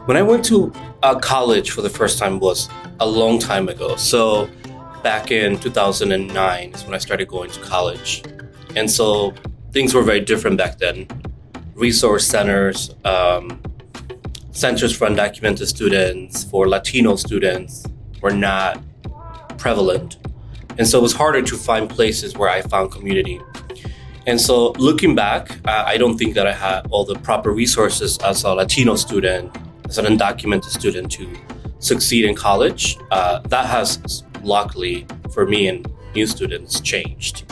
When I went to college for the first time was a long time ago. So back in 2009 is when I started going to college. And so things were very different back then. Resource centers, centers for undocumented students, for Latino students were not prevalent. And so it was harder to find places where I found community. And so looking back, I don't think that I had all the proper resources as a Latino student, as an undocumented student to succeed in college. That has luckily for me and new students changed.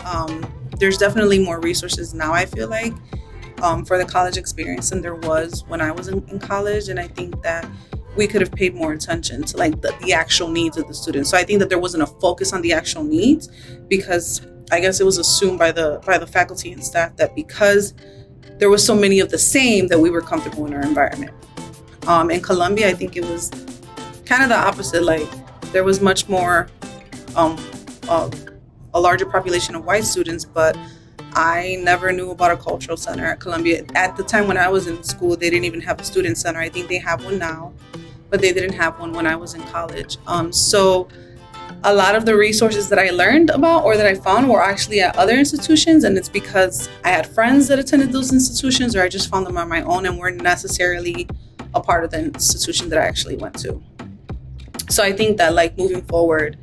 There's definitely more resources now, I feel like, for the college experience than there was when I was in college. And I think that we could have paid more attention to like the actual needs of the students. So I think that there wasn't a focus on the actual needs because I guess it was assumed by the faculty and staff that because there was so many of the same that we were comfortable in our environment. In Colombia, I think it was kind of the opposite. Like there was much more, a larger population of white students, but I never knew about a cultural center at Columbia. At the time when I was in school, they didn't even have a student center. I think they have one now, but they didn't have one when I was in college. So a lot of the resources that I learned about or that I found were actually at other institutions, and it's because I had friends that attended those institutions or I just found them on my own and weren't necessarily a part of the institution that I actually went to. So I think that like moving forward,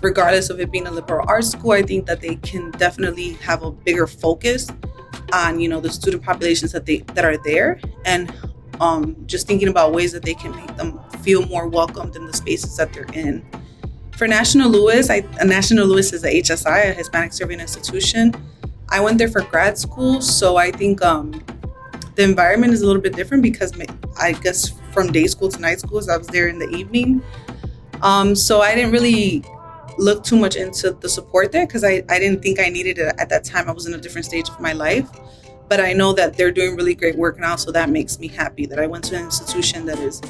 regardless of it being a liberal arts school, I think that they can definitely have a bigger focus on, the student populations that are there, and just thinking about ways that they can make them feel more welcomed in the spaces that they're in. For National Louis, National Louis is a HSI, a Hispanic Serving Institution. I went there for grad school, so I think the environment is a little bit different because I guess from day school to night schools, I was there in the evening. So I didn't really look too much into the support there because I didn't think I needed it at that time. I was in a different stage of my life. But I know that they're doing really great work now, so that makes me happy that I went to an institution that is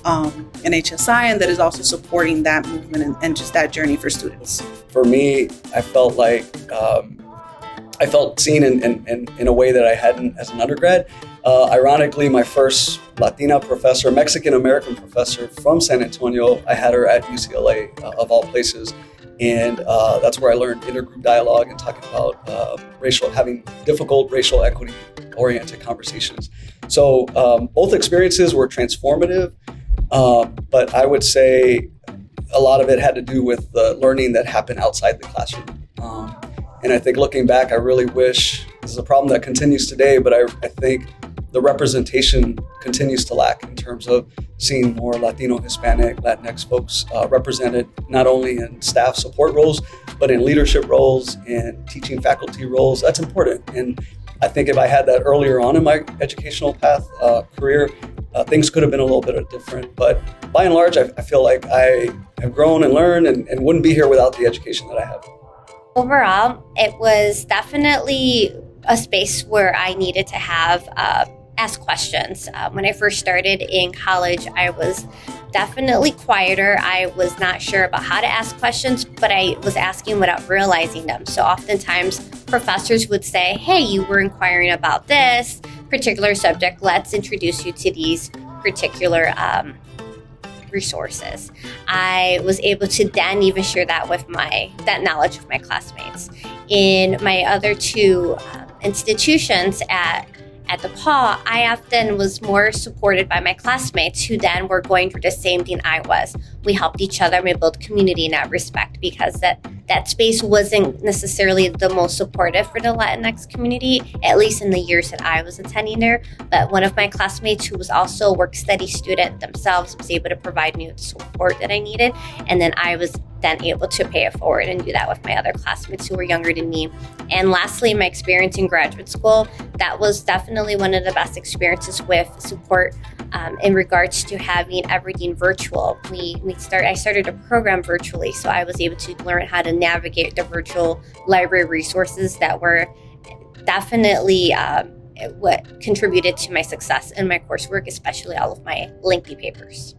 an HSI and that is also supporting that movement and just that journey for students. For me, I felt like I felt seen in a way that I hadn't as an undergrad. Ironically, my first Latina professor, Mexican-American professor from San Antonio, I had her at UCLA, of all places. And that's where I learned intergroup dialogue and talking about having difficult racial equity-oriented conversations. So both experiences were transformative, but I would say a lot of it had to do with the learning that happened outside the classroom. And I think looking back, I really wish, this is a problem that continues today, but I think the representation continues to lack in terms of seeing more Latino, Hispanic, Latinx folks represented not only in staff support roles, but in leadership roles and teaching faculty roles. That's important. And I think if I had that earlier on in my educational path, career, things could have been a little bit different. But by and large, I feel like I have grown and learned and wouldn't be here without the education that I have. Overall, it was definitely a space where I needed to have ask questions. When I first started in college, I was definitely quieter. I was not sure about how to ask questions, but I was asking without realizing them. So oftentimes professors would say, hey, you were inquiring about this particular subject. Let's introduce you to these particular resources. I was able to then even share that with that knowledge with my classmates. In my other two institutions at DePaul, I often was more supported by my classmates who then were going through the same thing I was. We helped each other, we built community in that respect because that space wasn't necessarily the most supportive for the Latinx community, at least in the years that I was attending there. But one of my classmates who was also a work-study student themselves was able to provide me with the support that I needed. And then I was then able to pay it forward and do that with my other classmates who were younger than me. And lastly, my experience in graduate school, that was definitely one of the best experiences with support in regards to having everything virtual. I started a program virtually, so I was able to learn how to navigate the virtual library resources that were definitely what contributed to my success in my coursework, especially all of my lengthy papers.